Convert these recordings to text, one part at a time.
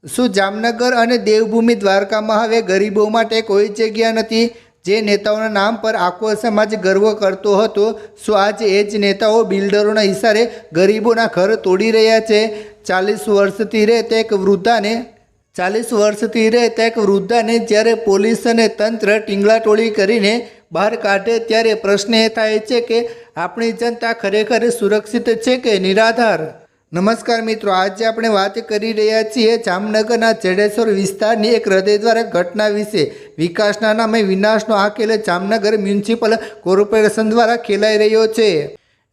શું જામનગર અને દેવભૂમિ દ્વારકામાં હવે ગરીબો માટે કોઈ જગ્યા નથી? જે નેતાઓના નામ પર આખો સમાજ ગર્વ કરતો હતો, શું આજે એ જ નેતાઓ બિલ્ડરોના ઇશારે ગરીબોના ઘર તોડી રહ્યા છે? 40 વર્ષથી રહેતા એક વૃદ્ધાને જ્યારે પોલીસ અને તંત્ર ટીંગલાટોળી કરીને બહાર કાઢે ત્યારે પ્રશ્ન એ થાય છે કે આપણી જનતા ખરેખર સુરક્ષિત છે કે નિરાધાર? નમસ્કાર મિત્રો, આજે આપણે વાત કરી રહ્યા છીએ જામનગરના જડેશ્વર વિસ્તારની એક હૃદયદ્વારક ઘટના વિશે। વિકાસના નામે વિનાશનો આ ખેલ જામનગર મ્યુનિસિપલ કોર્પોરેશન દ્વારા ખેલાઈ રહ્યો છે।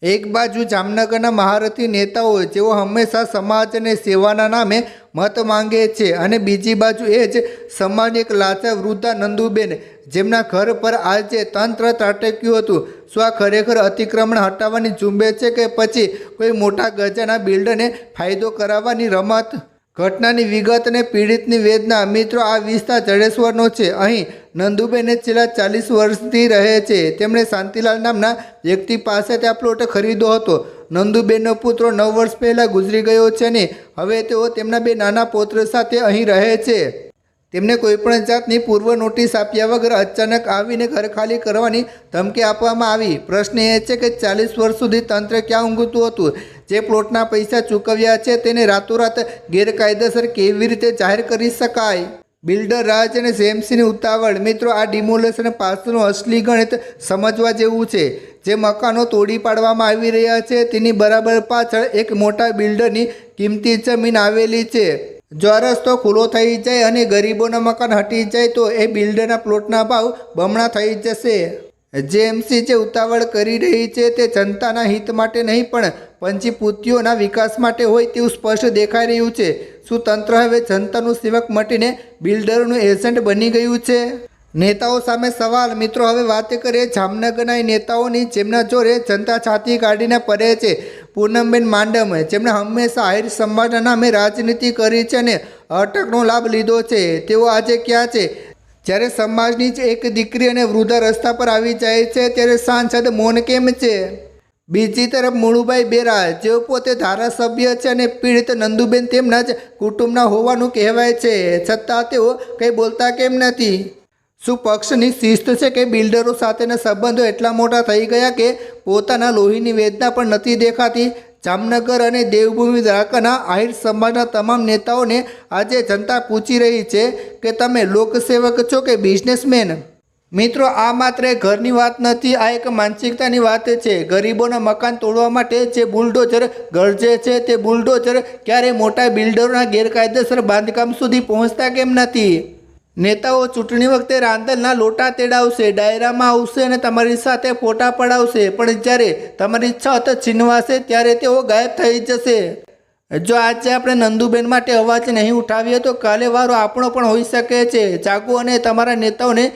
એક બાજુ જામનગરના મહારથી નેતાઓ જેઓ હંમેશા સમાજ અને સેવાના નામે મત માંગે છે, અને બીજી બાજુ એ જ સમાજની એક લાચાર વૃદ્ધા નંદુબેન જેમના ઘર પર આજે તંત્ર ત્રાટક્યું હતું। શું આ ખરેખર અતિક્રમણ હટાવવાની ઝુંબેશ છે કે પછી કોઈ મોટા ગજાના બિલ્ડરને ફાયદો કરાવવાની રમત? ઘટનાની વિગત અને પીડિતની વેદના। મિત્રો, આ વિસ્તાર જડેશ્વરનો છે। અહીં નંદુબેને છેલ્લા 40 વર્ષથી રહે છે। તેમણે શાંતિલાલ નામના વ્યક્તિ પાસેથી આ પ્લોટ ખરીદ્યો હતો। નંદુબેનનો પુત્ર 9 વર્ષ પહેલાં ગુજરી ગયો છે અને હવે તેઓ તેમના 2 નાના પૌત્ર સાથે અહીં રહે છે। તેમને કોઈપણ જાતની પૂર્વ નોટિસ આપ્યા વગર અચાનક આવીને ઘર ખાલી કરવાની ધમકી આપવામાં આવી। પ્રશ્ન એ છે કે 40 વર્ષ સુધી તંત્ર ક્યાં ઊંઘતું હતું? જે પ્લોટના પૈસા ચૂકવ્યા છે તેને રાતોરાત ગેરકાયદેસર કેવી રીતે જાહેર કરી શકાય? બિલ્ડર રાજ અને જેએમસીની ઉતાવળ। મિત્રો, આ ડિમોલેશન પાછળનું અસલી ગણિત સમજવા જેવું છે। જે મકાનો તોડી પાડવામાં આવી રહ્યા છે તેની બરાબર પાછળ એક મોટા બિલ્ડરની કિંમતી જમીન આવેલી છે। જો આ રસ્તો ખુલ્લો થઈ જાય અને ગરીબોના મકાન હટી જાય તો એ બિલ્ડરના પ્લોટના ભાવ બમણા થઈ જશે। જેએમસી જે ઉતાવળ કરી રહી છે તે જનતાના હિત માટે નહીં પણ પંચીપુત્રીઓના વિકાસ માટે હોય તેવું સ્પષ્ટ દેખાઈ રહ્યું છે। શું તંત્ર હવે જનતાનું સેવક મટીને બિલ્ડરોનું એજન્ટ બની ગયું છે? નેતાઓ સામે સવાલ। મિત્રો, હવે વાત કરીએ જામનગરના એ નેતાઓની જેમના જોરે જનતા છાતી કાઢીને પડે છે। પૂનમબેન માડમ, જેમણે હંમેશા આહિર સમાજના નામે રાજનીતિ કરી છે અને અટકનો લાભ લીધો છે, તેઓ આજે ક્યાં છે? જ્યારે સમાજની જ એક દીકરી અને વૃદ્ધા રસ્તા પર આવી જાય છે ત્યારે સાંસદ મૌન કેમ છે? બીજી તરફ મુળુભાઈ બેરા, જેઓ પોતે ધારાસભ્ય છે અને પીડિત નંદુબેન તેમના જ કુટુંબના હોવાનું કહેવાય છે, છતાં તેઓ કંઈ બોલતા કેમ નથી? શું પક્ષની શિસ્ત છે કે બિલ્ડરો સાથેના સંબંધો એટલા મોટા થઈ ગયા કે પોતાના લોહીની વેદના પણ નથી દેખાતી? જામનગર અને દેવભૂમિ દ્વારકાના આહિર સમાજના તમામ નેતાઓને આજે જનતા પૂછી રહી છે કે તમે લોકસેવક છો કે બિઝનેસમેન? મિત્રો, આ માત્ર ઘરની વાત નથી, આ એક માનસિકતાની વાત છે। ગરીબોના મકાન તોડવા માટે જે બુલડોઝર ગરજે છે તે બુલડોઝર ક્યારેય મોટા બિલ્ડરોના ગેરકાયદેસર બાંધકામ સુધી પહોંચતા કેમ નથી? નેતાઓ ચૂંટણી વખતે રાંદલના લોટા તેડાવશે, ડાયરામાં આવશે અને તમારી સાથે ફોટા પડાવશે, પણ જ્યારે તમારી છત છીનવાશે ત્યારે તેઓ ગાયબ થઈ જશે। જો આજે આપણે નંદુબેન માટે અવાજ નહીં ઉઠાવીએ તો કાલે વારો આપણો પણ હોઈ શકે છે। જાગો અને તમારા નેતાઓને